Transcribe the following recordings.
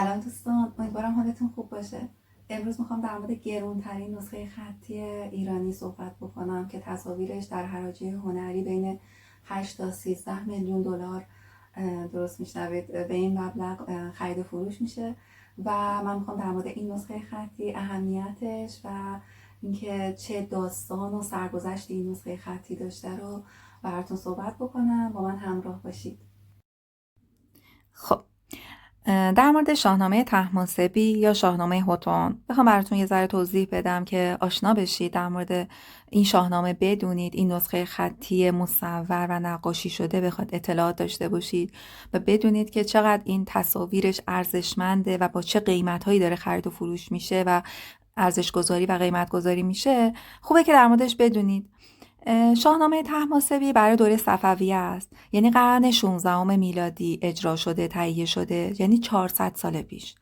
سلام دوستان، امیدوارم حالتون خوب باشه. امروز میخوام در مورد گرونترین نسخه خطی ایرانی صحبت بکنم که تصاویرش در حراجی هنری بین 8 تا 13 میلیون دلار درست میشنوید به این مبلغ خرید و فروش میشه و من میخوام در مورد این نسخه خطی، اهمیتش و اینکه چه داستان و سرگذشت این نسخه خطی داشته رو براتون صحبت بکنم. با من همراه باشید. خب، در مورد شاهنامه طهماسبی یا شاهنامه هوتون بخوام براتون یه ذره توضیح بدم که آشنا بشید در مورد این شاهنامه، بدونید این نسخه خطی مصور و نقاشی شده بخواد اطلاعات داشته باشید و بدونید که چقدر این تصاویرش ارزشمنده و با چه قیمتهایی داره خرید و فروش میشه و ارزش گذاری و قیمت گذاری میشه. خوبه که در موردش بدونید. شاهنامه طهماسبی برای دوره صفویه است، یعنی قرن 16 میلادی اجرا شده، تهیه شده، یعنی 400 سال پیش.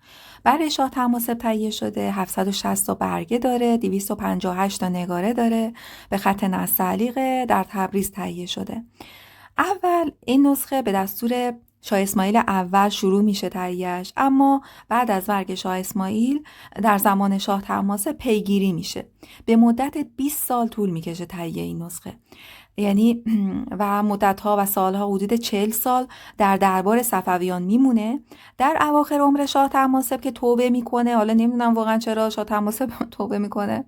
برای شاه طهماسب تهیه شده، 760 تا برگه داره، 258 تا نگاره داره، به خط نستعلیق، در تبریز تهیه شده. اول این نسخه به دستور شاه اسماعیل اول شروع میشه تهیه‌اش، اما بعد از مرگ شاه اسماعیل در زمان شاه طهماسب پیگیری میشه. به مدت 20 سال طول میکشه تهیه این نسخه، یعنی و مدتها و سالها حدود 40 سال در دربار صفویان میمونه. در اواخر عمر شاه طهماسب که توبه میکنه، حالا نمیدونم واقعا چرا شاه طهماسب توبه میکنه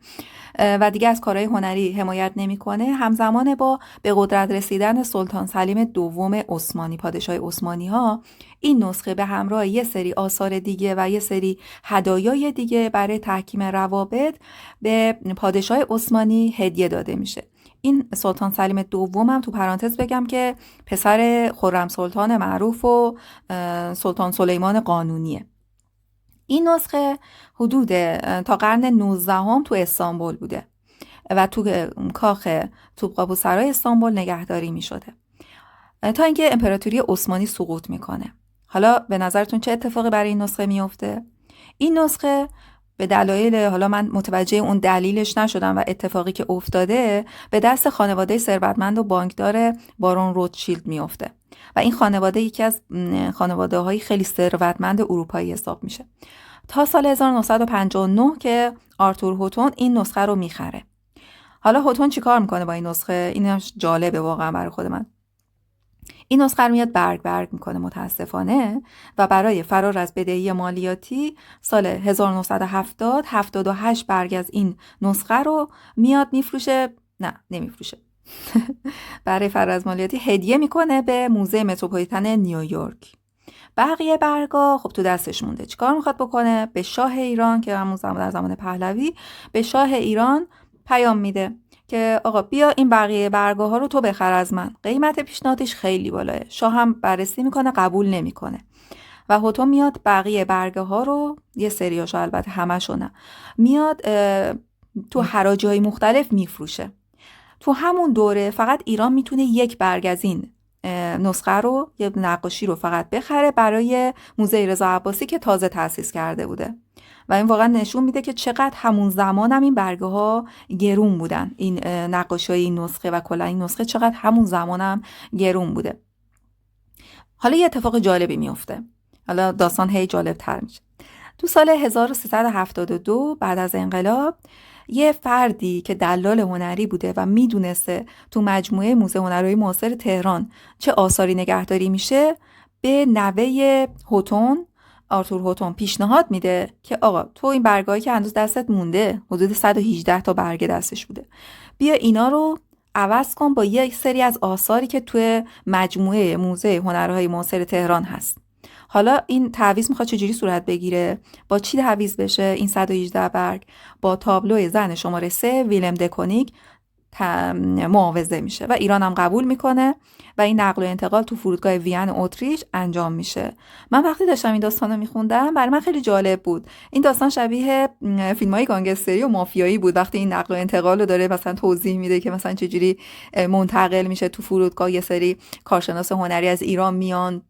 و دیگه از کارهای هنری حمایت نمیکنه، همزمان با به قدرت رسیدن سلطان سلیم دوم عثمانی، پادشاه عثمانی ها، این نسخه به همراه یه سری آثار دیگه و یه سری هدایای دیگه برای تحکیم روابط به پادشاه عثمانی هدیه داده میشه. این سلطان سلیم دوم هم تو پرانتز بگم که پسر خرم سلطان معروف و سلطان سلیمان قانونیه. این نسخه حدود تا قرن 19 تو استانبول بوده و تو کاخ توپقاپوسرای استانبول نگهداری می شده تا اینکه امپراتوری عثمانی سقوط میکنه. حالا به نظرتون چه اتفاقی برای این نسخه میفته؟ این نسخه به دلایل، حالا من متوجه اون دلیلش نشدم و اتفاقی که افتاده، به دست خانواده ثروتمند و بانکدار بارون روتشیلد میفته و این خانواده یکی از خانواده های خیلی ثروتمند اروپایی حساب میشه. تا سال 1959 که آرتور هوتون این نسخه رو میخره. حالا هوتون چی کار میکنه با این نسخه؟ این هم جالبه واقعا برای خود من. این نسخه رو میاد برگ میکنه متاسفانه و برای فرار از بدهی مالیاتی سال 1970 78 برگ از این نسخه رو میاد میفروشه. نه، نمیفروشه. برای فرار از مالیاتی هدیه میکنه به موزه متروپولیتن نیویورک. بقیه برگا خب تو دستش مونده. چیکار میخواد بکنه؟ به شاه ایران که همون زمان در زمان پهلوی، به شاه ایران پیام میده که آقا بیا این بقیه برگاها رو تو بخر از من. قیمت پیشنهادش خیلی بالاه. شاه هم بررسی میکنه، قبول نمیکنه و هوتون میاد بقیه برگه ها رو، یه سریاشو البته همشو نه، میاد تو حراجی مختلف میفروشه. تو همون دوره فقط ایران میتونه یک برگ از این نسخه رو، یه نقاشی رو فقط بخره برای موزه رضا عباسی که تازه تأسیس کرده بوده و این واقعا نشون میده که چقدر همون زمان هم این برگه ها گرون بودن. این نقاشی های این نسخه و کلا این نسخه چقدر همون زمان هم گرون بوده. حالا یه اتفاق جالبی میفته. حالا داستان هی جالب تر میشه. تو سال 1372 بعد از انقلاب، یه فردی که دلال هنری بوده و میدونسته تو مجموعه موزه هنرهای معاصر تهران چه آثاری نگهداری میشه، به نوه هوتون، آرتور هوتون، پیشنهاد میده که آقا تو این برگایی که هنوز دستت مونده، حدود 118 تا برگه دستش بوده، بیا اینا رو عوض کن با یک سری از آثاری که توی مجموعه موزه هنرهای معاصر تهران هست. حالا این تعویض میخواد چجوری صورت بگیره؟ با چی تعویض بشه این 118 برگ؟ با تابلو زن شماره 3 ویلم دکونیگ معاوضه میشه و ایران هم قبول میکنه و این نقل و انتقال تو فرودگاه وین اتریش انجام میشه. من وقتی داشتم این داستانو میخوندم برای من خیلی جالب بود. این داستان شبیه فیلم‌های گانگستری و مافیایی بود. وقتی این نقل و انتقال رو داره مثلا توضیح میده که مثلا چجوری منتقل میشه تو فرودگاه، یه سری کارشناس هنری از ایران میان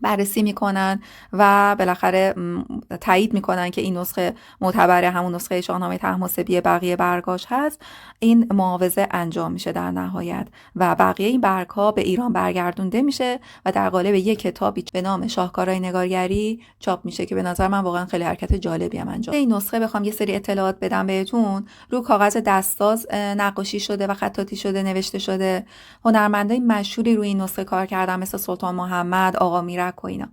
بررسی میکنن و بالاخره تایید میکنن که این نسخه معتبره، همون نسخه شاهنامه طهماسبی بقیه برگاش هست. این معاوضه انجام میشه در نهایت و بقیه این برگها به ایران برگردونده میشه و در قالب یک کتابی به نام شاهکارهای نگارگری چاپ میشه که به نظر من واقعا خیلی حرکت جالبی هم انجام. این نسخه بخوام یه سری اطلاعات بدم بهتون، رو کاغذ دستساز نقاشی شده و خطاطی شده، نوشته شده. هنرمندای مشهوری روی این نسخه کار کردن مثل سلطان محمد، آقا میرک و اینا.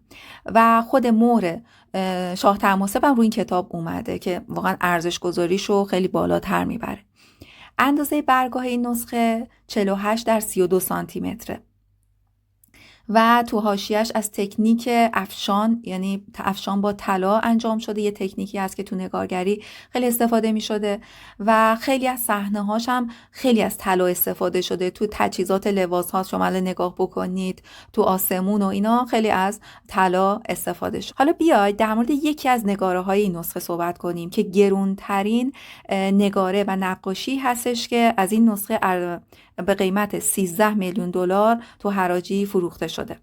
و خود مهر شاه طهماسب هم روی این کتاب اومده که واقعا ارزش گذاریشو خیلی بالاتر میبره. اندازه برگاه این نسخه 48 در 32 سانتی متره و تو حاشیه‌اش از تکنیک افشان، یعنی افشان با طلا انجام شده. یه تکنیکی هست که تو نگارگری خیلی استفاده می شده و خیلی از صحنه‌هاش هم خیلی از طلا استفاده شده. تو تجهیزات لباس‌ها شما نگاه بکنید، تو آسمون و اینا خیلی از طلا استفاده شده. حالا بیاید در مورد یکی از نگاره‌های این نسخه صحبت کنیم که گرونترین نگاره و نقاشی هستش که از این نسخه به قیمت 13 میلیون دلار تو حراجی فروخته شده.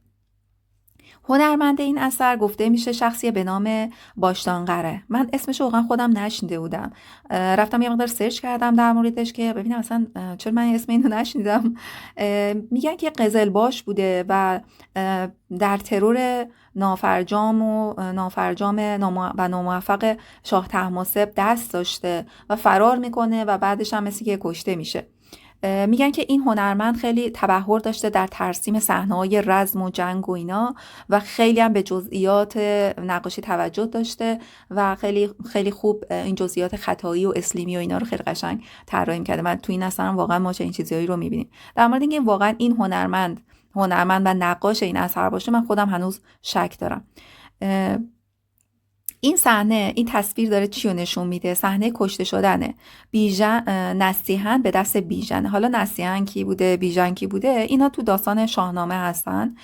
هنرمند این اثر گفته میشه شخصی به نام باشتانقره. من اسمش واقعا خودم نشنیده بودم، رفتم یه مقدار سرچ کردم در موردش که ببینم اصلا چرا من اسم اینو نشنیدم. میگن که قزلباش بوده و در ترور نافرجام و ناموفق شاه طهماسب دست داشته و فرار میکنه و بعدش هم مثل که کشته میشه. میگن که این هنرمند خیلی تبحر داشته در ترسیم صحنه‌های رزم و جنگ و اینا و خیلی هم به جزئیات نقاشی توجه داشته و خیلی خیلی خوب این جزئیات خطایی و اسلیمی و اینا رو خیلی قشنگ طراحی می‌کرده. من تو این اثر واقعا ما چه این چیزایی رو می‌بینیم. در مورد اینکه واقعا این هنرمند و نقاش این اثر باشه من خودم هنوز شک دارم. این صحنه، این تصویر داره چی رو نشون میده؟ صحنه کشته شدنه نصیحن به دست بیژن. حالا نصیحن کی بوده، بیژن کی بوده، اینا تو داستان شاهنامه هستن.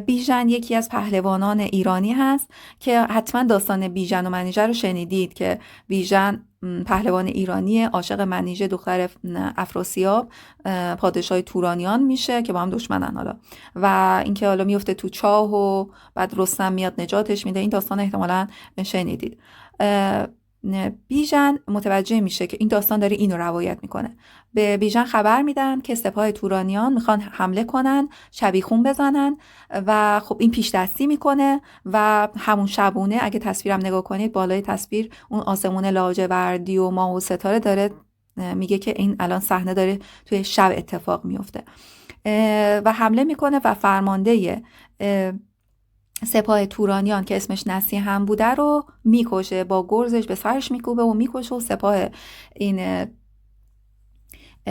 بیژن یکی از پهلوانان ایرانی هست که حتما داستان بیژن و منیژه رو شنیدید که بیژن پهلوان ایرانی عاشق منیژه دختر افراسیاب پادشاه تورانیان میشه که با هم دشمنن حالا، و اینکه حالا میفته تو چاه و بعد رستم میاد نجاتش میده. این داستان احتمالاً شنیدید. بیژن متوجه میشه که این داستان داره اینو روایت میکنه. به بیژن خبر میدن که سپاه تورانیان میخوان حمله کنن، شبیخون بزنن و خب این پیش دستی میکنه و همون شبونه اگه تصویرم نگاه کنید بالای تصویر اون آسمون لاجوردی و ماه و ستاره داره، میگه که این الان صحنه داره توی شب اتفاق میفته و حمله میکنه و فرمانده سپاه تورانیان که اسمش نصیحن بوده رو میکشه، با گرزش به سرش میکوبه و میکشه و سپاه این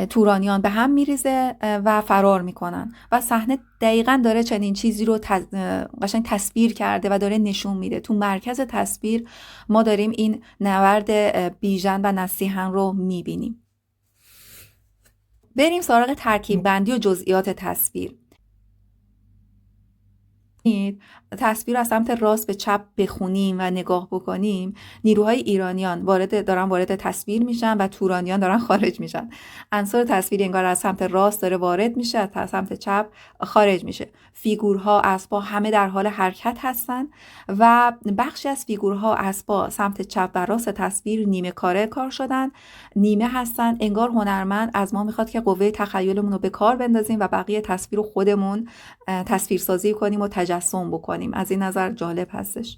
تورانیان به هم میریزه و فرار میکنن و صحنه دقیقاً داره چنین چیزی رو قشنگ تصویر کرده و داره نشون میده. تو مرکز تصویر ما داریم این نبرد بیژن و نصیحن رو میبینیم. بریم سراغ ترکیب بندی و جزئیات تصویر. تصویر از سمت راست به چپ بخونیم و نگاه بکنیم، نیروهای ایرانیان دارن وارد تصویر میشن و تورانیان دارن خارج میشن. عنصر تصویر انگار از سمت راست داره وارد میشه، از سمت چپ خارج میشه. فیگورها، اسبا همه در حال حرکت هستن و بخشی از فیگورها، اسبا سمت چپ و راست تصویر نیمه کاره کار شدن، نیمه هستن. انگار هنرمند از ما میخواد که قوه تخیلمون رو به کار بندازیم و بقیه تصویر رو خودمون تصویرسازی کنیم و تجسم بکنیم. از این نظر جالب هستش.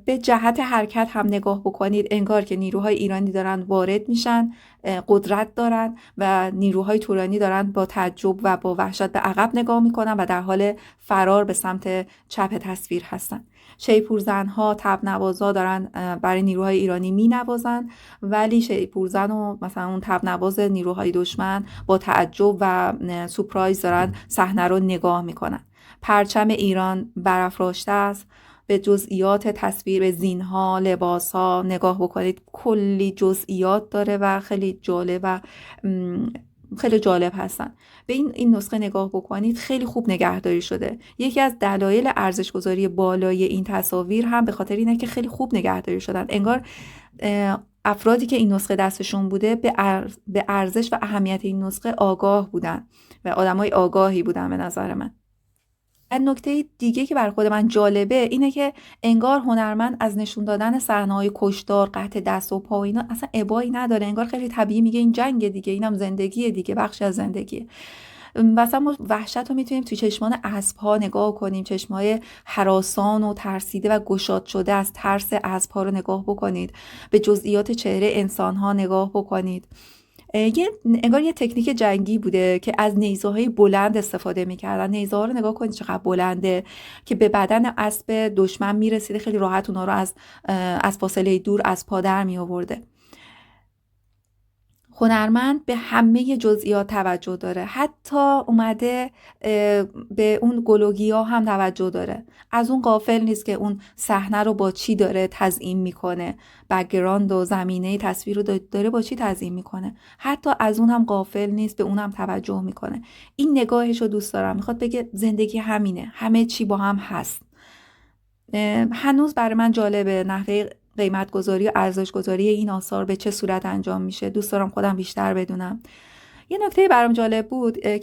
به جهت حرکت هم نگاه بکنید، انگار که نیروهای ایرانی دارن وارد میشن، قدرت دارن و نیروهای تورانی دارن با تعجب و با وحشت به عقب نگاه میکنن و در حال فرار به سمت چپ تصویر هستن. شیپورزن‌ها، تب‌نوازا دارن برای نیروهای ایرانی مینوازن، ولی شیپورزن و مثلا اون تب‌نواز نیروهای دشمن با تعجب و سورپرایز دارن صحنه رو نگاه میکنن. پرچم ایران برافراشته است. به جزئیات تصویر، به زینها، لباسها نگاه بکنید، کلی جزئیات داره و خیلی جالب و خیلی جالب هستن. به این نسخه نگاه بکنید، خیلی خوب نگهداری شده. یکی از دلایل ارزش‌گذاری بالای این تصاویر هم به خاطر اینه که خیلی خوب نگهداری شدن. انگار افرادی که این نسخه دستشون بوده به ارزش و اهمیت این نسخه آگاه بودن و آدمای آگاهی بودن به نظر من. نکته دیگه که بر خود من جالبه اینه که انگار هنرمند از نشون دادن صحنه‌های کشتار، قطع دست و پا و اینا اصلا ابایی نداره، انگار خیلی طبیعی میگه این جنگ دیگه، اینم زندگیه دیگه، بخشی از زندگیه. مثلا ما وحشت رو میتونیم توی چشمان اسب‌ها نگاه کنیم، چشمای هراسان و ترسیده و گشاد شده از ترس اسب‌ها رو نگاه بکنید، به جزئیات چهره انسان‌ها نگاه بکنید. انگار یه تکنیک جنگی بوده که از نیزه‌های بلند استفاده می‌کردن. نیزه‌ها رو نگاه کنید چقدر بلنده که به بدن اسب دشمن میرسیده، خیلی راحت اونا رو از فاصله دور از پا در می‌آورده. هنرمند به همه جزئیات توجه داره، حتی اومده به اون گلوگیا هم توجه داره، از اون غافل نیست که اون صحنه رو با چی داره تزیین میکنه، بک‌گراند و زمینه تصویر رو داره با چی تزیین میکنه، حتی از اون هم غافل نیست، به اون هم توجه میکنه. این نگاهش رو دوست دارم، میخواد بگه زندگی همینه، همه چی با هم هست. هنوز برای من جالبه نحوه قیمت گذاری و ارزش گذاری این آثار به چه صورت انجام میشه، دوست دارم خودم بیشتر بدونم. یه نکته برام جالب بود، اگه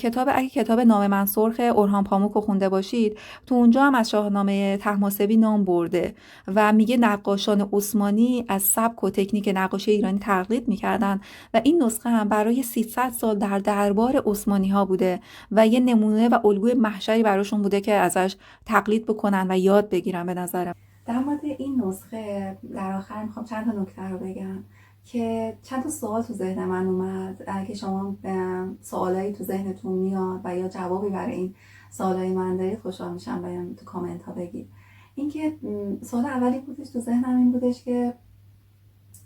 کتاب نام من سرخ اورهان پاموک رو خونده باشید، تو اونجا هم از شاهنامه طهماسبی نام برده و میگه نقاشان عثمانی از سبک و تکنیک نقاشی ایرانی تقلید میکردن و این نسخه هم برای 300 سال در دربار عثمانی ها بوده و یه نمونه و الگوی محشری براشون بوده که ازش تقلید بکنن و یاد بگیرن. به نظرم در مورد این نسخه در آخر میخوام چند تا نکته رو بگم که چند تا سوال تو ذهن من اومد. اگه شما سوالایی تو ذهنتون میاد و یا جوابی برای این سوالای من دارید، خوشحال میشم بیان تو کامنت ها بگید. اینکه سوال اولی بودش تو ذهنم این بودش که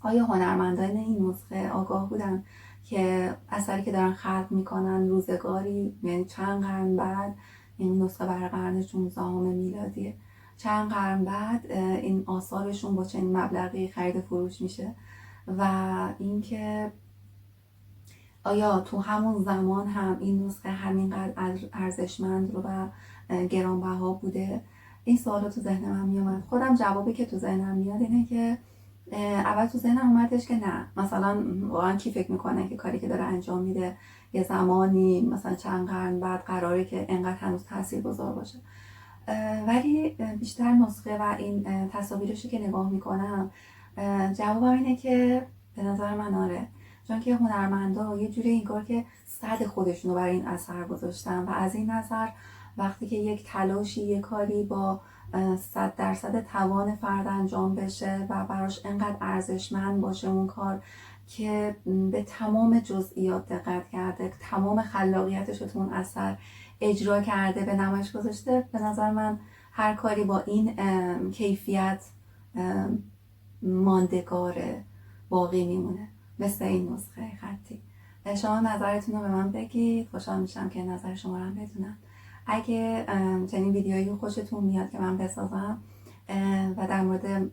آیا هنرمندان این نسخه آگاه بودن که اثری که دارن خلق میکنن روزگاری، یعنی چند قرن بعد، این نسخه برای قرن 16 میلادیه، چند قرن بعد این آثارشون با چنین مبلغی خرید فروش میشه و اینکه آیا تو همون زمان هم این نسخه همینقدر ارزشمند رو و گرانبها بوده. این سوالا تو ذهن من میومد. خودم جوابی که تو ذهنم میاد اینه که اول تو ذهنم اومدش که نه، مثلا واقعا کی فکر میکنه که کاری که داره انجام میده یه زمانی مثلا چند قرن بعد قراره که انقدر هنوز تاثیرگذار باشه. ولی بیشتر نسخه و این تصاویرشو که نگاه میکنم، جوابم اینه که به نظر من آره، چون که هنرمندا یه جوری انگار که صد خودشونو برای این اثر گذاشتن و از این نظر وقتی که یک تلاشی، یک کاری با 100% توان فرد انجام بشه و براش انقدر ارزشمند باشه اون کار که به تمام جزئیات دقت کرده، تمام خلاقیتش رو تو اون اثر اجرا کرده، به نمایش گذاشته، به نظر من هر کاری با این کیفیت ماندگاره، باقی میمونه، مثل این نسخه خطی. شما نظرتون رو به من بگید، خوشحال میشم که نظر شما رو هم بدونم. اگه چنین ویدیویی خوشتون میاد که من بسازم و در مورد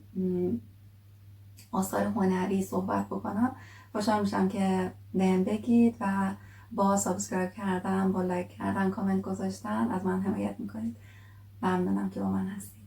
آثار هنری صحبت بکنم، خوشحال میشم که بهم بگید و با سابسکرایب کردن، با لایک کردن، کامنت گذاشتن از من حمایت میکنید. ممنونم که با من هستید.